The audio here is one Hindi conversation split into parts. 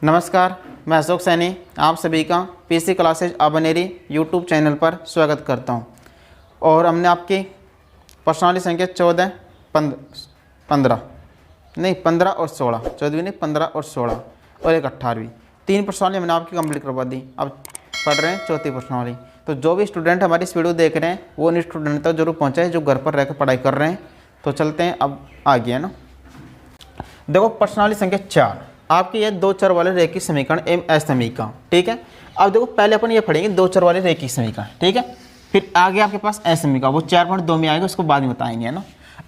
नमस्कार, मैं अशोक सैनी आप सभी का पीसी क्लासेज अबनेरी यूट्यूब चैनल पर स्वागत करता हूं। और हमने आपकी प्रश्नावली संख्या 14, 15 और 16, 14 नहीं 15 और 16 और एक 18वीं, 3 प्रश्नावली मैंने आपकी कंप्लीट करवा दी। अब पढ़ रहे हैं चौथी प्रश्नावली। तो जो भी स्टूडेंट हमारी इस वीडियो देख रहे हैं वो उन स्टूडेंट तक जरूर पहुँचाए जो घर पर रहकर पढ़ाई कर रहे हैं। तो चलते हैं, अब आ गया ना। देखो प्रश्नावली संख्या 4 आपकी ये दो चर वाले रेखीय समीकरण एम एस समीकरण, ठीक है। अब देखो पहले अपन ये पढ़ेंगे दो चर वाले रेखीय समीकरण, ठीक है। फिर आगे आपके पास एस समीकरण, वो 4.2 में आएगा, उसको बाद में बताएंगे, है ना।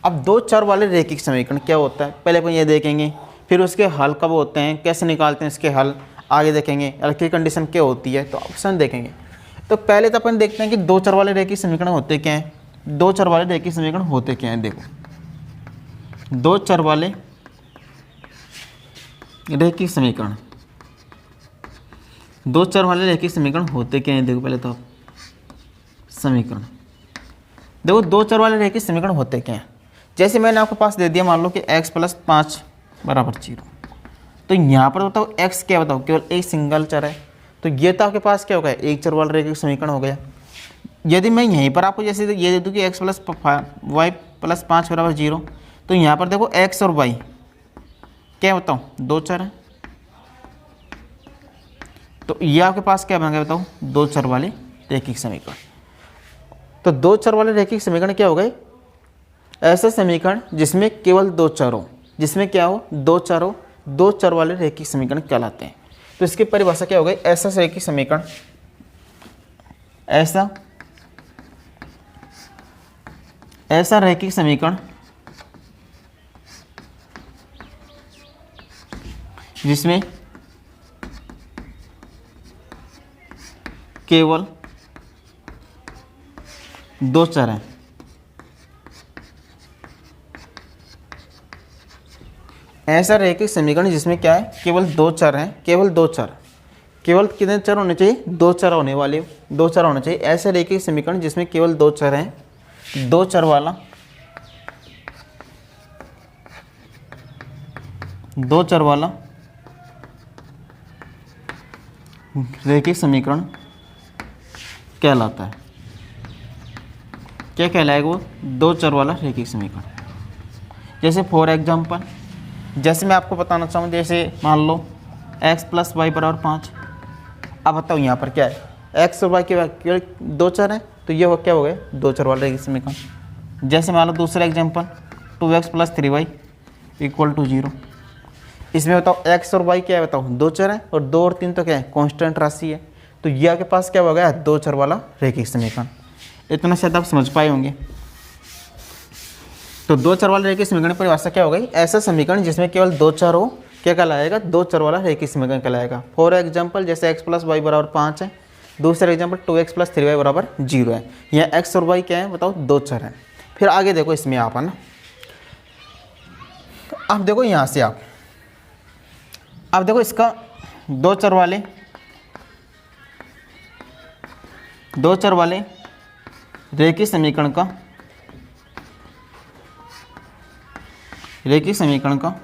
अब दो चर वाले रेखीय समीकरण क्या होता है पहले अपन ये देखेंगे, फिर उसके हल कब होते हैं, कैसे निकालते हैं इसके हल, आगे देखेंगे इलेक्ट्रिक कंडीशन क्या होती है, तो ऑप्शन देखेंगे। तो पहले तो अपन देखते हैं कि दो चर वाले रेखीय समीकरण होते क्या हैं। दो चर वाले रेखीय समीकरण होते क्या हैं, देखो दो चर वाले रेखीय समीकरण, दो चर वाले रेखीय समीकरण होते क्या हैं। देखो पहले तो समीकरण, देखो दो चर वाले रेखीय समीकरण होते क्या हैं। जैसे मैंने आपके पास दे दिया, मान लो कि x + 5 = 0। तो यहाँ पर बताओ x क्या, बताओ केवल एक सिंगल चर है, तो ये तो आपके पास क्या होगा, एक चर वाला रेखीय समीकरण हो गया। यदि मैं यहीं पर आपको जैसे ये दे दूँ कि x + y + 5 = 0, तो यहाँ पर देखो x और y क्या बताओ दो चर हैं, तो ये आपके पास क्या बन गया बताओ, दो चर वाले रेखीय समीकरण। तो दो चर वाले रेखीय समीकरण क्या हो गए, ऐसे समीकरण जिसमें केवल दो चर हो, जिसमें क्या हो दो चर हो, दो चर वाले रेखीय समीकरण कहलाते हैं। तो इसकी परिभाषा क्या हो गई, ऐसा रेखीय समीकरण, ऐसा रेखीय समीकरण जिसमें केवल दो चर हैं, ऐसा रेखीय समीकरण जिसमें क्या है, केवल दो चर हैं, केवल दो चर, केवल कितने चर होने चाहिए, दो चर होने वाले, दो चर होने चाहिए। ऐसे रेखीय समीकरण जिसमें केवल दो चर हैं, दो चर वाला रेखीय समीकरण कहलाता है। क्या कहलाएगा वो, दो चर वाला रेखीय समीकरण। जैसे फॉर एग्जांपल, जैसे मैं आपको बताना चाहूँ, जैसे मान लो x + y = 5। अब बताओ यहाँ पर क्या है, x और y के दो चर हैं, तो ये क्या हो गए, दो चर वाला रेखीय समीकरण। जैसे मान लो दूसरा एग्जाम्पल 2x + 3y = 0। इसमें बताओ x और y क्या है, बताओ दो चर हैं, और 2 और 3 तो क्या है, कांस्टेंट राशि है। तो ये आपके पास क्या हो गया, दो चर वाला रेखीय समीकरण। इतना शायद आप समझ पाए होंगे। तो दो चर वाले रेखीय समीकरण की परिभाषा क्या हो गई, ऐसा समीकरण जिसमें केवल दो चर हो, क्या कहलाएगा, दो चर वाला रेखीय समीकरण कहलाएगा। फॉर एग्जाम्पल जैसे x + y = 5 है, दूसरा एग्जाम्पल 2x + 3y = 0 है। यह x और y क्या है, बताओ दो चर हैं। फिर आगे देखो इसमें आप, है ना, अब देखो यहाँ से आप, अब देखो इसका दो चर वाले रेखीय समीकरण का,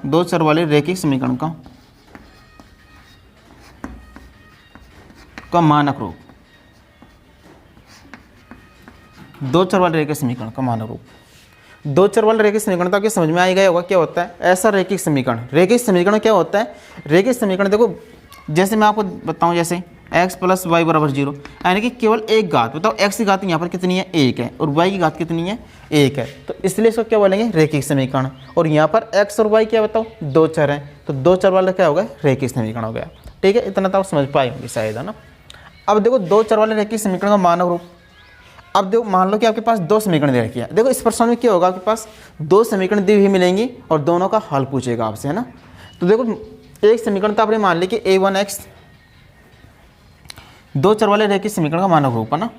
दो चर वाले रेखीय समीकरण का मानक रूप, दो चर वाले रेखीय समीकरण का मानक रूप। दो चर वाले रेखीय समीकरण तो आपके समझ में आ गया होगा क्या होता है, ऐसा रेखीय समीकरण। रेखीय समीकरण क्या होता है, रेखीय समीकरण देखो जैसे मैं आपको बताऊं, जैसे x + y = 0, यानी कि केवल एक घात, बताओ x की घात यहाँ पर कितनी है, 1 है, और y की घात कितनी है, 1 है। तो इसलिए इसको क्या बोलेंगे, रेखीय समीकरण। और यहाँ पर x और y क्या बताओ दो चर हैं, तो दो चर वाला क्या होगा, रेखीय समीकरण हो गया। ठीक है, इतना तो आप समझ पाए होंगे शायद, है ना। अब देखो दो चर वाले रेखीय समीकरण का मानक रूप। अब देखो मान लो कि आपके पास दो समीकरण दे रखी है। देखो इस प्रश्न में क्या होगा, आपके पास दो समीकरण दी हुई मिलेंगी और दोनों का हल पूछेगा आपसे, है ना। तो देखो एक समीकरण तो आपने मान ली कि a1x, दो चर वाले रेखीय समीकरण का मानक रूप, है ना।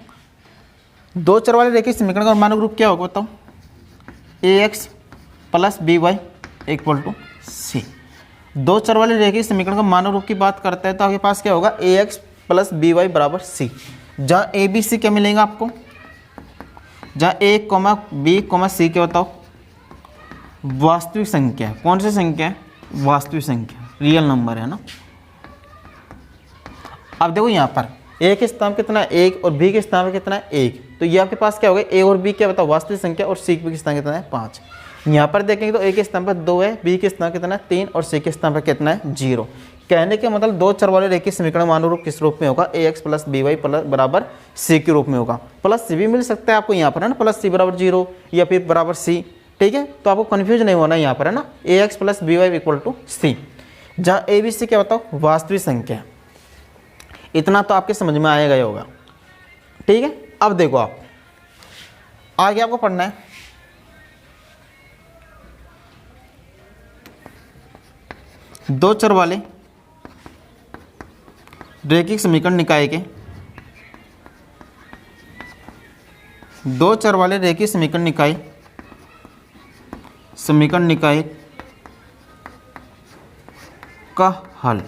दो चर वाले रेखीय समीकरण का मानक रूप क्या होगा बताओ, ax + by = c। दो चर वाले रेखीय समीकरण का मानक रूप की बात करते हैं तो आपके पास क्या होगा, ax + by = c। जहाँ a b c क्या मिलेगा आपको, जहाँ a, b, c क्या बताओ, वास्तविक संख्या। कौन सी संख्या है, वास्तविक संख्या, रियल नंबर है ना। अब देखो यहाँ पर ए के स्थान कितना है 1 और बी के स्थान कितना है 1, तो ये आपके पास क्या हो गया ए और बी क्या बताओ वास्तविक संख्या और सी के स्थान कितना है 5। यहाँ पर देखेंगे तो ए के स्थान पर 2 है, बी के स्थान कितना है 3 और सी के स्थान पर कितना है 0। कहने के मतलब दो चर वाले रेखीय समीकरण मानव रूप किस रूप में होगा, A X plus B Y plus बराबर सी के रूप में होगा। प्लस सी भी मिल सकता है आपको यहाँ पर है ना, प्लस सी बराबर 0 या फिर बराबर सी, ठीक है। तो आपको कन्फ्यूज नहीं होना यहाँ पर है ना, A X plus B Y equal to C, जहाँ ए बी सी क्या बताओ वास्तविक संख्या। इतना तो आपके समझ में आएगा ही होगा, ठीक है। अब देखो आप आगे आपको पढ़ना है दो चर वाले रैखिक समीकरण निकाय के, दो चर वाले रैखिक समीकरण निकाय का हल।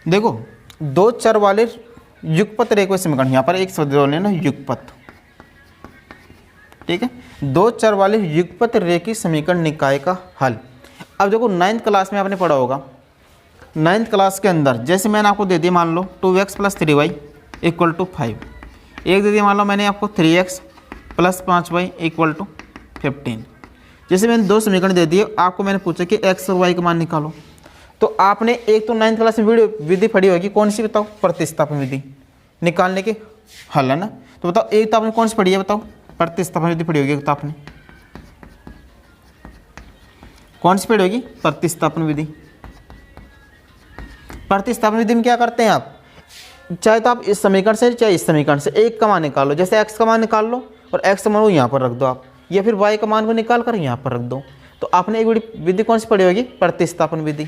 देखो दो चर वाले युगपत रेखीय समीकरण, यहाँ पर एक शब्द लेना युगपत, ठीक है। दो चर वाले युगपत रेखीय समीकरण निकाय का हल। अब देखो 9th क्लास में आपने पढ़ा होगा, 9th क्लास के अंदर जैसे मैंने आपको दे दिया मान लो 2x plus 3y equal to 5, एक दे दिया मान लो मैंने आपको 3x plus 5y equal to 15। जैसे मैंने दो समीकरण दे दिए, आपको मैंने पूछा कि x और y का मान निकालो, तो आपने एक तो 9th क्लास में विधि पढ़ी होगी, कौन सी बताओ, प्रतिस्थापन विधि निकालने के हल है ना। तो बताओ एक तो आपने कौन सी पढ़ी है बताओ, प्रतिस्थापन विधि पढ़ी होगी। तो आपने कौन सी पढ़ी होगी, प्रतिस्थापन विधि। प्रतिस्थापन विधि में क्या करते हैं आप, चाहे तो आप इस समीकरण से चाहे इस समीकरण से एक का मान निकाल लो, जैसे x का मान निकाल लो और x का मान को यहाँ पर रख दो आप, या फिर y का मान को निकाल कर यहाँ पर रख दो। तो आपने एक विधि कौन सी पढ़ी होगी, प्रतिस्थापन विधि।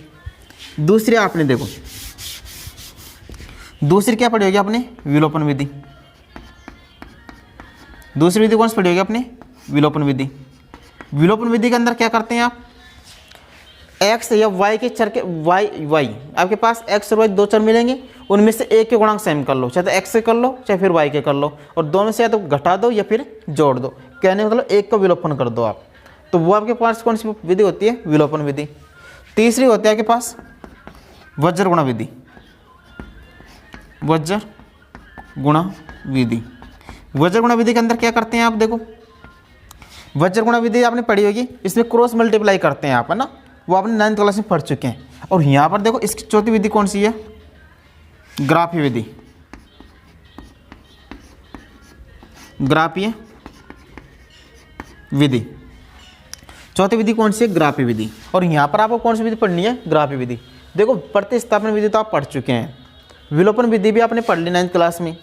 दूसरी आपने देखो दूसरी क्या पढ़ी होगी आपने, विलोपन विधि। दूसरी विधि कौन सी पढ़ी होगी आपने, विलोपन विधि। विलोपन विधि के अंदर क्या करते हैं आप, x या y के चर के y आपके पास x और y दो चर मिलेंगे, उनमें से एक के गुणांक सेम कर लो, चाहे तो x से कर लो चाहे फिर y के कर लो, और दोनों से या तो घटा दो या फिर जोड़ दो। कहने मतलब एक का विलोपन कर दो आप, तो वो आपके पास कौन सी विधि होती है, विलोपन विधि। तीसरी होती है आपके पास वज्र गुणा विधि। वज्र गुणा विधि, वज्र गुणा विधि के अंदर क्या करते हैं आप, देखो वज्र गुणा विधि आपने पढ़ी होगी, इसमें क्रॉस मल्टीप्लाई करते हैं आप है ना, वो आपने 9th क्लास में पढ़ चुके हैं। और यहाँ पर देखो इसकी चौथी विधि कौन सी है, ग्राफीय विधि। ग्राफीय विधि चौथी विधि कौन सी है, ग्राफीय विधि। और यहाँ पर आपको कौन सी विधि पढ़नी है, ग्राफीय विधि। देखो प्रतिस्थापन विधि तो आप पढ़ चुके हैं, विलोपन विधि भी आपने पढ़ ली 9th क्लास में,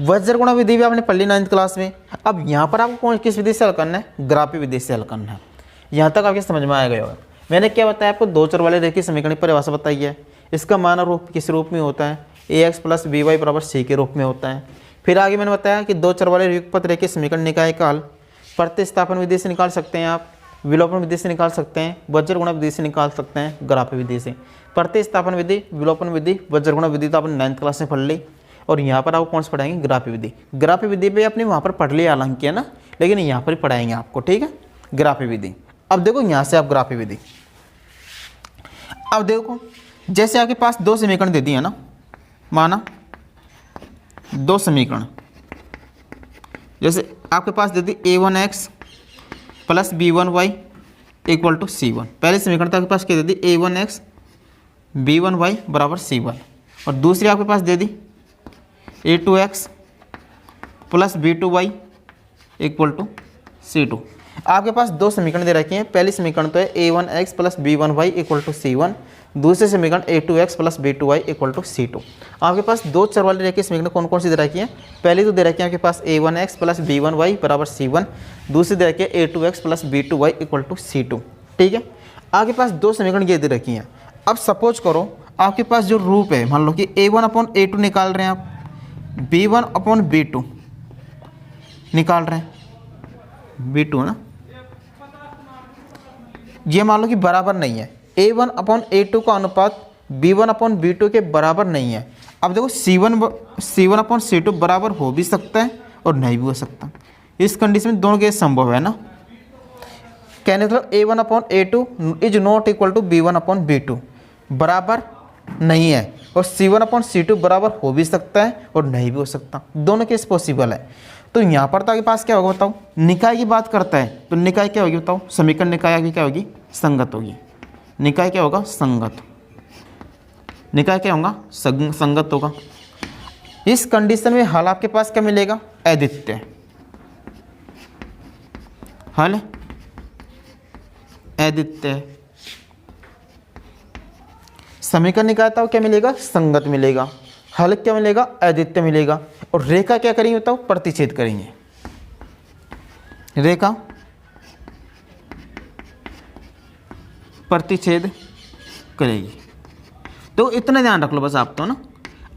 वज्र गुणा विधि भी आपने पढ़ ली 9th क्लास में। अब यहाँ पर आपको कौन किस विधि से हल करना है, ग्राफीय विधि से हल करना है। यहाँ तक आपके समझ में आ गया होगा। मैंने क्या बताया आपको, दो चर वाले रेखीय समीकरण की परिभाषा बताई है, इसका मानव रूप किस रूप में होता है, ए एक्स प्लस बी वाई बराबर सी के रूप में होता है। फिर आगे मैंने बताया कि दो चर वाले युगपत रेखीय समीकरण निकाय का हल प्रतिस्थापन विधि से निकाल सकते हैं आप, विलोपन विधि से निकाल सकते हैं, वज्र गुणा विधि से निकाल सकते हैं, ग्राफीय विधि से। प्रतिस्थापन विधि, विलोपन विधि, वज्र गुणा विधि तो आपने 9th क्लास में पढ़ ली, और यहाँ पर आपको कौन से पढ़ाएंगे, ग्राफीय विधि। ग्राफीय विधि भी आपने वहाँ पर पढ़ लिया हालांकि है ना, लेकिन यहाँ पर ही पढ़ाएंगे आपको, ठीक है, ग्राफीय विधि। अब देखो यहाँ से आप ग्राफीय विधि, अब देखो जैसे आपके पास दो समीकरण दे दिए है ना, माना दो समीकरण, जैसे आपके पास दे दी a1x plus b1y equal to c1। पहले समीकरण तो आपके पास क्या दे दी, a1x b1y बराबर c1, और दूसरी आपके पास दे दी a2x plus b2y equal to c2। आपके पास दो समीकरण दे रखे हैं, पहली समीकरण तो है a1x plus b1y equal to c1, दूसरे समीकरण a2x plus b2y equal to c2। आपके पास दो चर वाले रेखीय समीकरण कौन कौन सी दे रखी हैं, पहली तो दे रखी है आपके पास a1x प्लस b1y बराबर c1, दूसरी दे रखी है a2x plus b2y equal to c2, ठीक है। आपके पास दो समीकरण ये दे रखी हैं। अब सपोज करो आपके पास जो रूप है, मान लो कि a1 अपॉन a2 निकाल रहे हैं आप, b1 अपॉन b2 निकाल रहे हैं, b2 है ना, ये मान लो कि बराबर नहीं है, a1 अपॉन a2 का अनुपात b1 अपॉन b2 के बराबर नहीं है। अब देखो c1 अपॉन c2 बराबर हो भी सकता है और नहीं भी हो सकता, इस कंडीशन में दोनों केस संभव है ना। कहने मतलब a1 upon a2 is not equal to b1 upon b2 बराबर नहीं है, और C1/C2 बराबर हो भी सकता है और नहीं भी हो सकता, दोनों केस पॉसिबल है। तो यहाँ पर तो आपके पास क्या होगा बताओ, निकाय की बात करता है तो निकाय क्या होगी बताओ, समीकरण निकाय की क्या होगी, संगत होगी। निकाय क्या होगा, संगत। निकाय क्या होगा, संगत होगा। इस कंडीशन में हल आपके पास क्या मिलेगा, अद्वितीय। हल अद्वितीय। समीकरण निकालता हो क्या मिलेगा, संगत मिलेगा। हल क्या मिलेगा, अद्वितीय मिलेगा। और रेखा क्या करेंगे बताओ, प्रतिच्छेद करेंगे। रेखा प्रतिच्छेद करेगी। तो इतना ध्यान रख लो बस आप तो ना,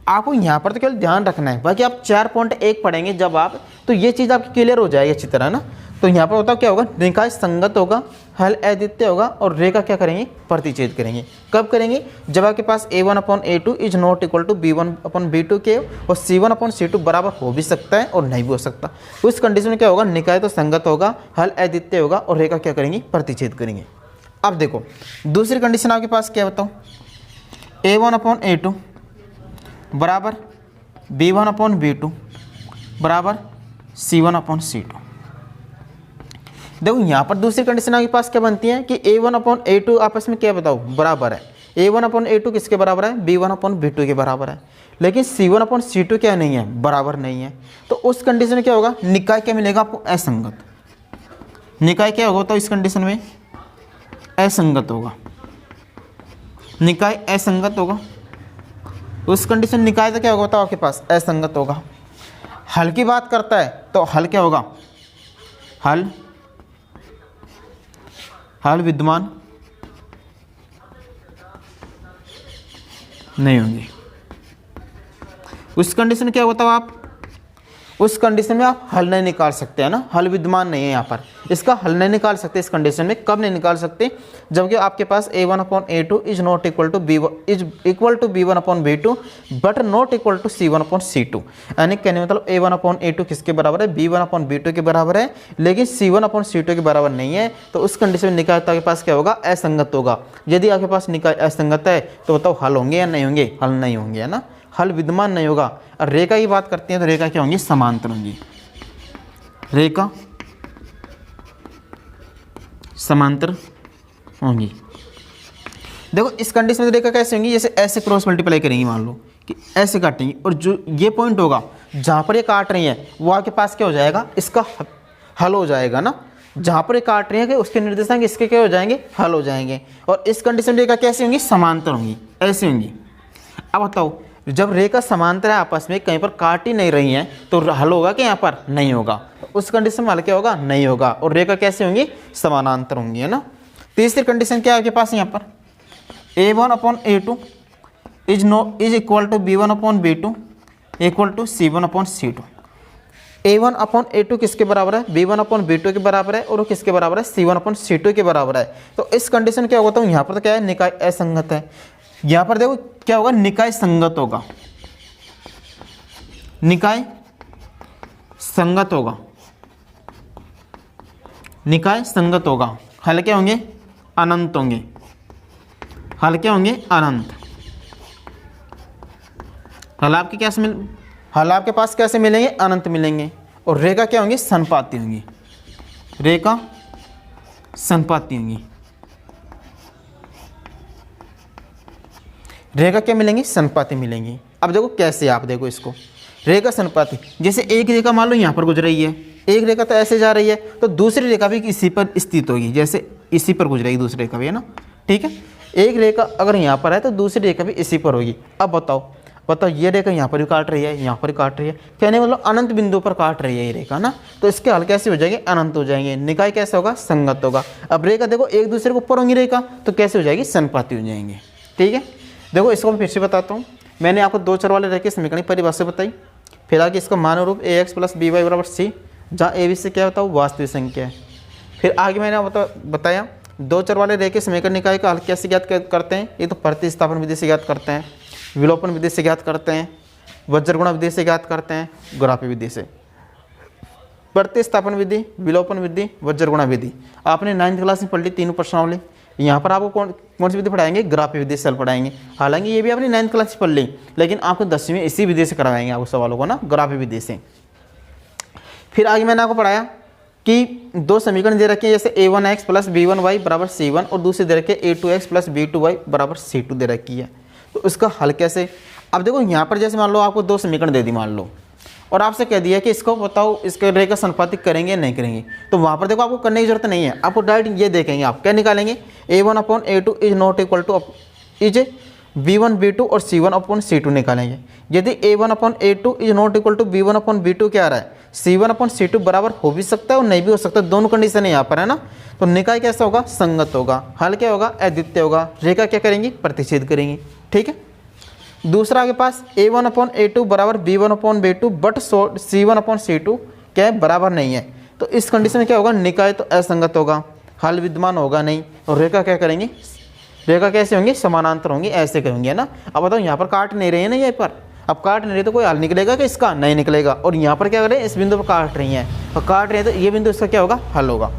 आपको यहाँ पर तो केवल ध्यान रखना है, बाकी आप 4.1 पढ़ेंगे जब आप, तो ये चीज़ आपकी क्लियर हो जाएगी अच्छी तरह ना। तो यहाँ पर बताओ क्या होगा, निकाय संगत होगा, हल अद्वितीय होगा, और रेखा क्या करेंगे, प्रतिच्छेद करेंगे। कब करेंगे, जब आपके पास A1/A2 is not equal to B1/B2 के, और C1/C2 बराबर हो भी सकता है और नहीं भी हो सकता। उस कंडीशन में क्या होगा, निकाय तो संगत होगा, हल अद्वितीय होगा, और रेखा क्या करेंगे, प्रतिच्छेद करेंगे। अब देखो दूसरी कंडीशन आपके पास क्या बताओ, A1/A2 बराबर B1/B2 बराबर C1/C2। देखो यहाँ पर दूसरी कंडीशन आपके पास क्या बनती है कि A1/A2 आपस में क्या बताओ, बराबर है। A1/A2 किसके बराबर है, B1/B2 के बराबर है। लेकिन C1/C2 क्या नहीं है, बराबर नहीं है। तो उस कंडीशन में क्या होगा, निकाय क्या मिलेगा आपको, असंगत। निकाय क्या होगा तो इस कंडीशन में असंगत होगा। निकाय असंगत होगा। उस कंडीशन निकाय तो क्या होगा बताओ आपके पास, असंगत होगा। हल की बात करता है तो हल क्या होगा, हल विद्यमान नहीं होंगे। उस कंडीशन क्या होता है आप, उस कंडीशन में आप हल नहीं निकाल सकते हैं ना, हल विद्यमान नहीं है यहाँ पर, इसका हल नहीं निकाल सकते इस कंडीशन में। कब नहीं निकाल सकते, जबकि आपके पास A1/A2 is not equal to B1/B2 but not equal to C1/C2। यानी कहने मतलब A1/A2 किसके बराबर है, B1/B2 के बराबर है, लेकिन C1/C2 के बराबर नहीं है। तो उस कंडीशन में निकाय आपके पास क्या होगा, असंगत होगा। यदि आपके पास निकाय असंगत है तो बताओ हल होंगे या नहीं होंगे, हल नहीं होंगे, है ना, हल विद्यमान नहीं होगा। और रेखा की बात करते हैं तो रेखा क्या होंगी, समांतर होंगी। रेखा समांतर होंगी। देखो इस कंडीशन में रेखा कैसे होंगी, जैसे ऐसे क्रॉस मल्टीप्लाई करेंगी, मान लो कि ऐसे काटेंगी, और जो ये पॉइंट होगा जहाँ पर ये काट रही है वो आपके पास क्या हो जाएगा, इसका हल हो जाएगा ना। जहाँ पर ये काट रही है कि उसके निर्देशांक इसके क्या हो जाएंगे, हल हो जाएंगे। और इस कंडीशन में रेखा कैसे होंगी, समांतर होंगी, ऐसे होंगी। अब बताओ जब रेखा समांतर है आपस में, कहीं पर काट ही नहीं रही हैं, तो हल होगा कि यहाँ पर नहीं होगा। उस कंडीशन में हल क्या होगा, नहीं होगा। और रेखा कैसे होंगी, समानांतर होंगी, है ना। तीसरी कंडीशन क्या है आपके पास यहाँ पर, A1/A2 is equal to B1/B2 equal to C1/C2। A1/A2 किसके बराबर है, B1/B2 के बराबर है, और वो किसके बराबर है, C1/C2 के बराबर है। तो इस कंडीशन क्या होता है, यहाँ पर तो क्या है, निकाय असंगत है। यहाँ पर देखो क्या होगा, निकाय संगत होगा, निकाय संगत होगा, निकाय संगत होगा। हल क्या होंगे, अनंत होंगे। हल क्या होंगे, अनंत। हल आपके कैसे हल आपके पास कैसे मिलेंगे, अनंत मिलेंगे। और रेखा क्या होंगी, संपाती होंगी। रेखा संपाती होंगी। रेखा क्या मिलेंगी, संपाती मिलेंगी। अब देखो कैसे, आप देखो इसको, रेखा संपाती, जैसे एक रेखा मान लो यहाँ पर गुजर रही है, एक रेखा तो ऐसे जा रही है, तो दूसरी रेखा भी इसी पर स्थित होगी, जैसे इसी पर गुजरेगी दूसरी रेखा भी, है ना, ठीक है। एक रेखा अगर यहाँ पर है तो दूसरी रेखा भी इसी पर होगी। अब बताओ ये रेखा यहाँ पर भी काट रही है, यहाँ पर भी काट रही है, कहने मतलब अनंत बिंदु पर काट रही है ये रेखा ना, तो इसके हल कैसे हो जाएंगे, अनंत हो जाएंगे। निकाय कैसे होगा, संगत होगा। अब रेखा देखो एक दूसरे के ऊपर होंगी रेखा, तो कैसे हो जाएगी, संपाती हो जाएंगे, ठीक है। देखो इसको मैं फिर से बताता हूँ। मैंने आपको दो चर वाले रेखा समीकरण की परिभाषा बताई, फिर आगे इसका मान रूप ax + by बराबर c, जहाँ a b से क्या बताओ, वास्तविक संख्या है। फिर आगे मैंने बताया दो चर वाले रेखा समीकरण निकाय का हल कैसे ज्ञात करते हैं। ये तो प्रतिस्थापन विधि से ज्ञात करते हैं, विलोपन विधि से ज्ञात करते हैं, वज्रगुणा विधि से ज्ञात करते हैं, ग्राफी विधि से। प्रतिस्थापन विधि, विलोपन विधि, वज्रगुणा विधि आपने 9th क्लास में पढ़ ली, तीनों प्रश्नावली। यहाँ पर आपको कौन सी विधि पढ़ाएंगे, ग्राफी विधि से पढ़ाएंगे। हालांकि ये भी अपनी 9th क्लास से पढ़ ली, लेकिन आपको 10वीं में इसी विधि से करवाएंगे आपको सवालों को ना, ग्राफी विधि से। फिर आगे मैंने आपको पढ़ाया कि दो समीकरण दे रखे हैं, जैसे a1x प्लस b1y बराबर c1 और दूसरी दे रखे a2x प्लस b2y बराबर c2 दे रखी है। तो इसका हल कैसे? अब देखो यहाँ पर जैसे मान लो आपको दो समीकरण दे दी मान लो, और आपसे कह दिया कि इसको बताओ इसके रेखा संपातिक करेंगे नहीं करेंगे, तो वहाँ पर देखो आपको करने की जरूरत नहीं है, आपको डायरेक्ट ये देखेंगे। आप क्या निकालेंगे, a1/a2 is not equal two is b1b2 और c1/c2 निकालेंगे। यदि a1/a2 is not equal to b1/b2 क्या आ रहा है, c1/c2 बराबर हो भी सकता है और नहीं भी हो सकता, दोनों कंडीशन है यहाँ पर, है ना। तो निकाय कैसा होगा, संगत होगा। हल क्या होगा, अद्वितीय होगा। रेखा क्या करेंगी, प्रतिच्छेद करेंगी। ठीक है। दूसरा के पास a1/a2 बराबर b1/b2 बट c1/c2 क्या है, बराबर नहीं है। तो इस कंडीशन में क्या होगा, निकाय तो असंगत होगा, हल विद्यमान होगा नहीं। और रेखा क्या करेंगे, रेखा कैसे होंगी, समानांतर होंगी, ऐसे करेंगे, है ना। अब बताओ यहाँ पर काट नहीं रहे हैं ना, ये पर अब काट नहीं रहे तो कोई हल निकलेगा कि इसका, नहीं निकलेगा। और यहाँ पर क्या करें, इस बिंदु पर काट रही हैं और काट रहे हैं, तो ये बिंदु इसका क्या होगा, हल होगा।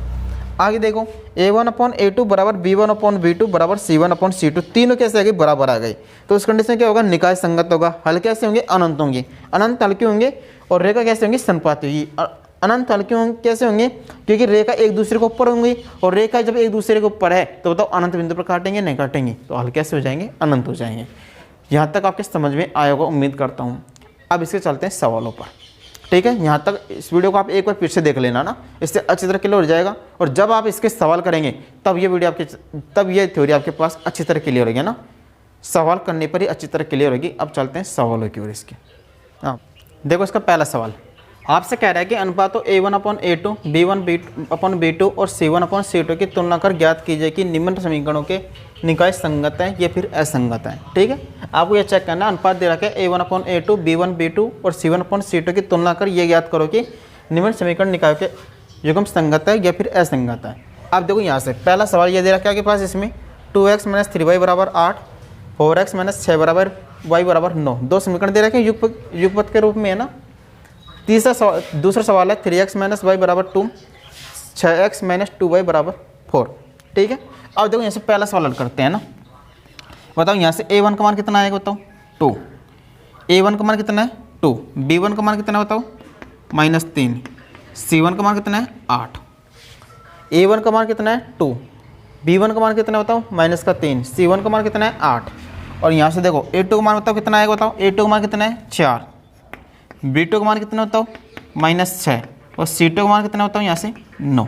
आगे देखो a1/a2 बराबर b1/b2 बराबर c1/c2, तीनों कैसे आ गए, बराबर आ गए। तो उस कंडीशन में क्या होगा, निकाय संगत होगा। हल कैसे होंगे, अनंत होंगे। अनंत हल क्यों होंगे, और रेखा कैसे होंगी, संपात होगी। अनंत हल क्यों कैसे होंगे, क्योंकि रेखा एक दूसरे के ऊपर होंगी, और रेखा जब एक दूसरे के ऊपर है तो बताओ अनंत बिंदु पर काटेंगे नहीं काटेंगे, तो हल कैसे हो जाएंगे, अनंत हो जाएंगे। यहाँ तक आपके समझ में आया होगा, उम्मीद करता हूँ। अब इसके चलते हैं सवालों पर। ठीक है, यहाँ तक इस वीडियो को आप एक बार फिर से देख लेना ना, इससे अच्छी तरह क्लियर हो जाएगा। और जब आप इसके सवाल करेंगे तब ये वीडियो आपके, तब ये थ्योरी आपके पास अच्छी तरह क्लियर होगी ना, सवाल करने पर ही अच्छी तरह क्लियर होगी। अब चलते हैं सवालों की ओर इसके। हाँ देखो, इसका पहला सवाल आपसे कह रहा है कि अनुपातों a1/a2 b1/b2 और c1/c2 की तुलना कर ज्ञात कीजिए कि निम्न समीकरणों के निकाय संगत हैं या फिर असंगत हैं। ठीक है, आपको यह चेक करना है, अनुपात दे रखा है a1/a2 b1/b2 और c1/c2 की तुलना कर ये ज्ञात करो कि निम्न समीकरण निकाय के युग्म संगत है या फिर असंगत है। अब देखो यहाँ से पहला सवाल ये दे रखा है आपके पास, इसमें 2x - 3y बराबर 8, 4x - 6 बराबर y बराबर 9, दो समीकरण दे रखे हैं युगपत के रूप में, है ना। दूसरा सवाल है 3x - y बराबर 2, 6x - 2y बराबर 4। ठीक है, अब देखो यहाँ से पहला सवाल हल करते हैं ना। बताओ यहाँ से a1 का मान कितना आएगा, बताओ 2, a1 का मान कितना है 2, b1 का मान कितना है बताओ -3, c1 का मान कितना है 8। a1 का मान कितना है 2, b1 का मान कितना है बताओ -3, c1 का मान कितना है 8। और यहाँ से देखो a2 का मान बताओ कितना आएगा, बताओ a2 का मान कितना है 4, b2 का मान कितना बताओ -6 और c2 का मान कितना बताओ यहाँ से 9।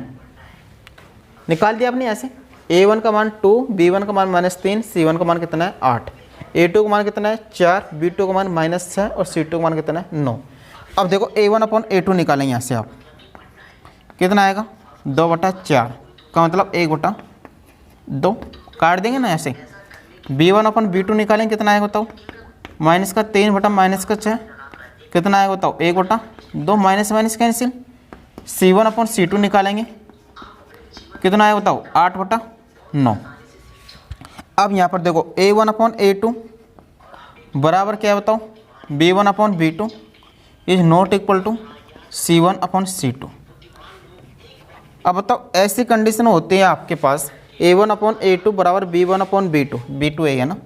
निकाल दिया आपने यहाँ से। a1 का मान 2, b1 का मान -3, c1 का मान कितना है 8, a2 का मान कितना है 4, b2 का मान -6 और c2 का मान कितना है 9। अब देखो a1/a2 निकालेंगे यहाँ से आप, कितना आएगा 2/4 का मतलब 1/2, काट देंगे ना ऐसे। b1/b2 निकालेंगे, कितना आएगा बताओ -3 बटा -6, कितना आएगा बताओ 1/2, माइनस माइनस कैंसिल। c1/c2 निकालेंगे, कितना आएगा बताओ 8/9। अब यहाँ पर देखो a1/a2 बराबर क्या है बताओ b1/b2 is not equal to c1/c2। अब बताओ ऐसी कंडीशन होती है आपके पास a1/a2 बराबर b1/b2, b2 है ना,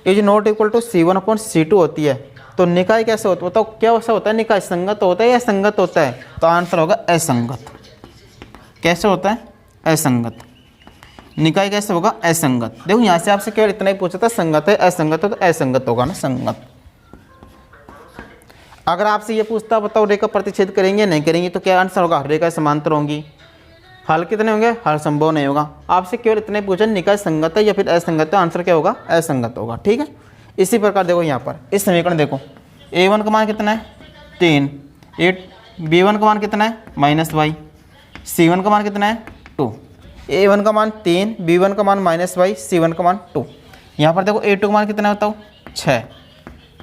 is not equal to c1/c2 होती है, तो निकाय कैसे होता है बताओ, क्या ऐसा होता है, निकाय संगत होता है या संगत होता है, तो आंसर होगा असंगत। कैसे होता है, असंगत। निकाय कैसे होगा, असंगत। देखो यहाँ से आपसे केवल इतना ही पूछा था, संगत है असंगत है, तो असंगत होगा ना, संगत। अगर आपसे ये पूछता बताओ रेखा प्रतिच्छेद करेंगे नहीं करेंगे, तो क्या आंसर होगा, रेखा समांतर होंगी। हल कितने होंगे, हल संभव नहीं होगा। आपसे केवल इतना ही पूछा निकाय संगत है या फिर असंगत है, आंसर क्या होगा, असंगत होगा। ठीक है, इसी प्रकार देखो यहाँ पर इस समीकरण देखो a1 का मान कितना है 3, b1 का मान कितना है -y, c1 का मान कितना है 2, a1 का मान 3, b1 का मान -y, c1 का मान 2। यहाँ पर देखो a2 का मान कितना है बताओ 6,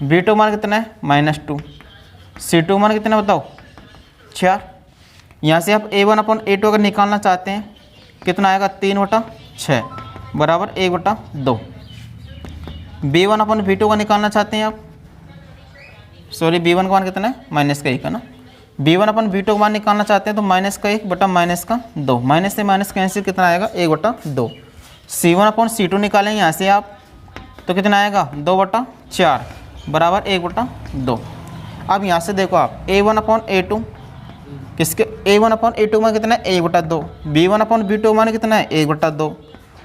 b2 का मान कितना है -2, c2 का मान कितना है बताओ 4। यहाँ से आप a1/a2 अगर निकालना चाहते हैं, कितना आएगा 3/6 बराबर 1/2। b1/b2 का निकालना चाहते हैं आप, सॉरी b1 का मान कितना है -1 है ना, B1 अपन B2 का मान निकालना चाहते हैं तो माइनस का 1 बटा माइनस का 2, माइनस से माइनस कैंसिल, कितना आएगा 1 बटा 2। C1 अपन C2 निकालेंगे यहाँ से आप तो कितना आएगा 2 बटा 4 बराबर 1 बटा 2। अब यहाँ से देखो आप A1 अपॉन A2 किसके, A1 अपॉन A2 मान कितना है 1 बटा 2, B1 अपॉन B2 मान कितना है 1 बटा 2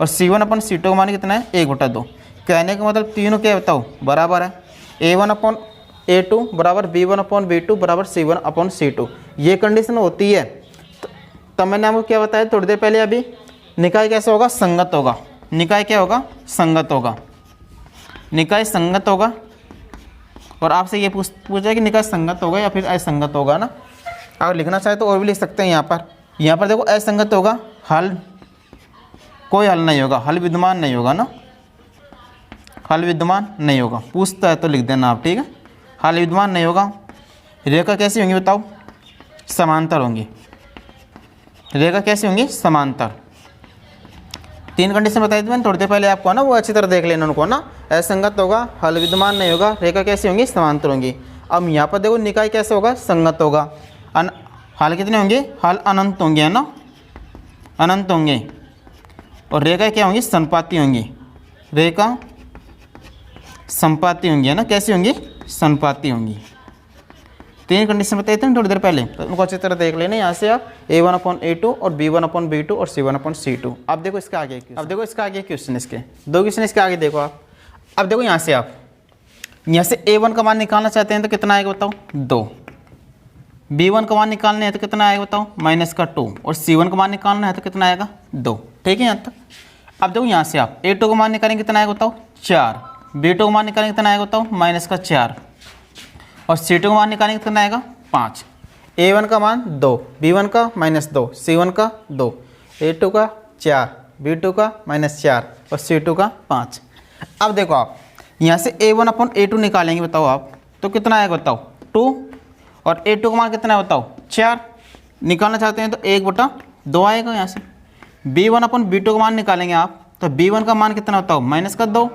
और C1 अपॉन C2 का मान कितना है 1 बटा 2। कहने का मतलब तीनों क्या बताओ बराबर है। A1 अपॉन A2 बराबर B1 अपॉन B2 बराबर C1 अपॉन C2, ये कंडीशन होती है। तब मैंने आपको क्या बताया थोड़ी देर पहले अभी, निकाय कैसे होगा, संगत होगा। निकाय क्या होगा, संगत होगा। निकाय संगत होगा। और आपसे ये पूछा है कि निकाय संगत होगा या फिर असंगत होगा ना। अगर लिखना चाहे तो और भी लिख सकते हैं यहाँ पर देखो असंगत होगा, हल कोई हल नहीं होगा, हल विद्यमान नहीं होगा ना, हल विद्यमान नहीं होगा। पूछता है तो लिख देना आप, ठीक है। हल विद्यमान नहीं होगा। रेखा कैसी होंगी बताओ, समांतर होंगी। रेखा कैसी होंगी, समांतर। 3 कंडीशन बताई थी मैंने थोड़ी देर पहले आपको ना, वो अच्छी तरह देख लेना उनको ना। असंगत होगा, हल विद्यमान नहीं होगा, रेखा कैसी होंगी, समांतर होंगी। अब यहाँ पर देखो निकाय कैसे होगा, संगत होगा। हल कितने होंगे, हल अनंत होंगे है ना, अनंत होंगे। और रेखा क्या होंगी, संपाती होंगी। रेखा संपाती होंगी है ना, कैसी होंगी, संपाती होंगी। 3 कंडीशन बताई थी थोड़ी देर पहले, तो उनको अच्छी तरह देख लेना। यहाँ से आप A1 अपॉन A2 और B1 अपॉन B2 और C1 अपॉन C2। अब देखो इसका आगे क्वेश्चन, इसके 2 क्वेश्चन इसके आगे देखो आप। अब देखो यहाँ से आप यहाँ से A1 का मान निकालना चाहते हैं तो कितना आएगा बताओ 2, B1 का मान निकालना है तो कितना आएगा बताओ माइनस का 2 और C1 का मान निकालना है तो कितना आएगा 2, ठीक है यहाँ तक। अब देखो यहाँ से आप A2 का मान निकालेंगे कितना आएगा बताओ 4, B2 का मान निकालेंगे कितना आएगा बताओ माइनस का 4 और C2 का मान निकालेंगे कितना आएगा 5। A1 का मान 2, B1 का माइनस 2, C1 का 2, A2 का 4, B2 का माइनस 4 और C2 का 5। अब देखो आप यहाँ से A1 अपॉन A2 निकालेंगे बताओ आप तो कितना आएगा बताओ 2 और A2 का मान कितना है बताओ 4। निकालना चाहते हैं तो 1/2 आएगा यहाँ से। B1 अपॉन B2 का मान निकालेंगे आप तो B1 का मान कितना बताओ माइनस का 2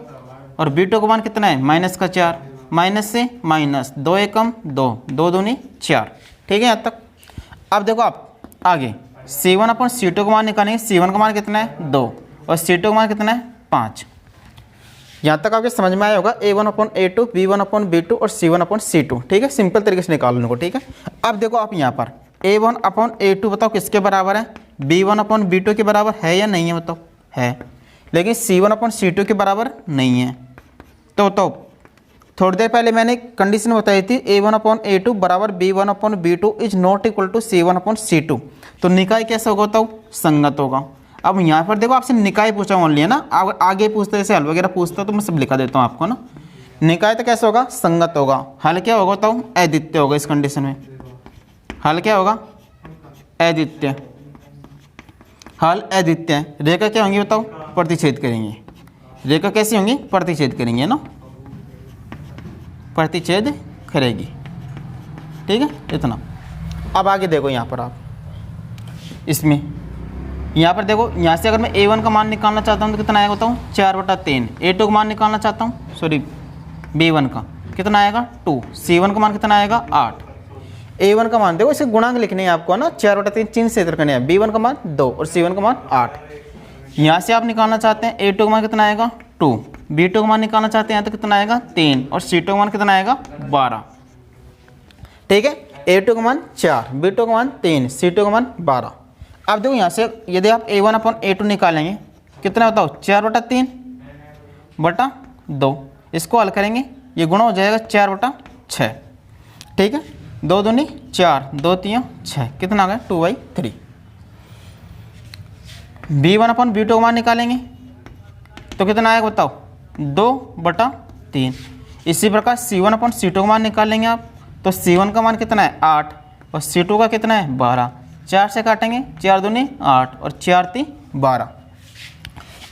और B2 का मान कितना है माइनस का 4, माइनस से माइनस 2 एकम 2, 2 दूनी 4, ठीक है यहाँ तक। अब देखो आप आगे C1 अपॉन C2 का मान निकालेंगे, C1 का मान कितना है 2 और C2 का मान कितना है 5। यहाँ तक आपके समझ में आया होगा A1 upon A2, B1 upon B2 और C1 अपॉन C2, ठीक है। सिंपल तरीके से निकाल लो, ठीक है। अब देखो आप यहाँ पर A1 अपॉन A2 बताओ किसके बराबर है, B1 अपॉन B2 के बराबर है या नहीं है बताओ, है। लेकिन C1 अपॉन C2 के बराबर नहीं है। तो थोड़ी देर पहले मैंने कंडीशन बताई थी A1 अपॉन A2 बराबर B1 upon B2 is not equal to C1 upon C2। तो निकाय कैसा होगा बताओ संगत होगा। अब यहाँ पर देखो आपसे निकाय पूछा ओनली है ना, अगर आगे पूछते जैसे हल वगैरह पूछता तो मैं सब लिखा देता हूँ आपको ना। निकाय तो कैसा होगा संगत होगा। हल क्या होगा बताओ अद्वितीय होगा। इस कंडीशन में हल क्या होगा अद्वितीय, हल अद्वितीय। रेखा क्या होंगी बताओ प्रतिच्छेद करेंगे। रेखा कैसी होंगी प्रतिच्छेद करेंगे ना, प्रतिच्छेद करेगी, ठीक है इतना। अब आगे देखो यहाँ पर आप इसमें यहाँ पर देखो यहाँ से अगर मैं A1 का मान निकालना चाहता हूँ तो कितना आएगा बताऊँ 4/3। A2 का मान निकालना चाहता हूँ सॉरी B1 का कितना आएगा 2, C1 का मान कितना आएगा 8। A1 का मान देखो इसे गुणांक लिखने हैं आपको ना, 4/3 चिन्ह से इधर करने हैं। B1 का मान 2 और C1 का मान 8। यहाँ से आप निकालना चाहते हैं A2 का मान कितना आएगा 2, B2 का मान निकालना चाहते हैं तो कितना आएगा 3 और C2 का मान कितना आएगा 12, ठीक है। A2 का मान 4, B2 का मान 3, C2 का मान 12। अब देखो यहाँ से यदि आप A1 अपॉन A2 निकालेंगे कितना बताओ 4/3 बटा 2, इसको हल करेंगे ये गुणा हो जाएगा 4/6, ठीक है। 2 दूनी 4, 2 3 6, कितना आ गया 2/3। B1 अपॉन B2 का मान निकालेंगे तो कितना आएगा बताओ 2/3। इसी प्रकार C1 अपॉन C2 का मान निकालेंगे आप तो C1 का मान कितना है 8 और C2 का कितना है 12। 4 से काटेंगे 4 दूनी 8 और 4 3 12।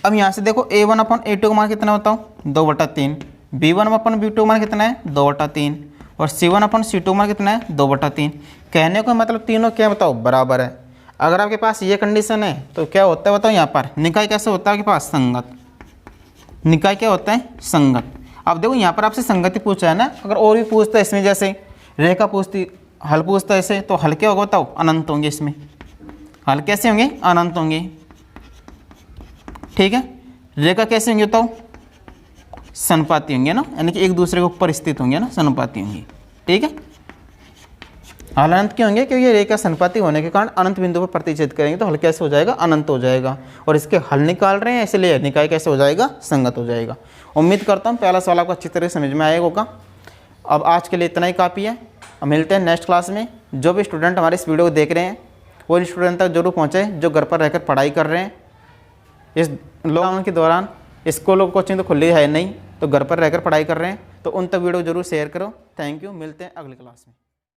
अब यहाँ से देखो A1 अपॉन A2 का मान कितना बताओ 2/3, B1 अपॉन B2 का मान कितना है 2/3 और C1 अपॉन C2 का मान कितना है 2/3। कहने को मतलब तीनों क्या बताओ बराबर है। अगर आपके पास ये कंडीशन है तो क्या होता है बताओ यहाँ पर निकाय कैसे होता है आपके पास संगत। निकाय क्या होता है संगत। अब देखो यहाँ पर आपसे संगति पूछा है ना, अगर और भी पूछता है इसमें जैसे रेखा पूछती हल पूछता है ऐसे, तो हल क्या होगा बताओ? अनंत होंगे इसमें। हल कैसे होंगे? अनंत होंगे। ठीक है। रेखा कैसे होंगे बताओ? सनुपाती होंगे ना, यानी कि एक दूसरे के ऊपर स्थित होंगे ना, सनुपाती होंगी। ठीक है। हल अनंत क्यों होंगे? क्योंकि ये रेखा सनुपाती होने के कारण अनंत बिंदु पर प्रतिच्छेद करेंगे तो हल कैसे हो जाएगा? अनंत हो जाएगा। और इसके हल निकाल रहे हैं इसलिए निकाय कैसे हो जाएगा? संगत हो जाएगा। उम्मीद करता हूँ पहला सवाल आपको अच्छी तरह समझ में आएगा होगा। अब आज के लिए इतना ही काफ़ी है। अब मिलते हैं नेक्स्ट क्लास में। जो भी स्टूडेंट हमारे इस वीडियो को देख रहे हैं वो इन स्टूडेंट तक जरूर पहुँचे जो घर पर रहकर पढ़ाई कर रहे हैं। इस लॉकडाउन के दौरान स्कूल और कोचिंग तो खुली है नहीं, तो घर पर रहकर पढ़ाई कर रहे हैं, तो उन तक वीडियो जरूर शेयर करो। Thank you. मिलते हैं अगली क्लास में।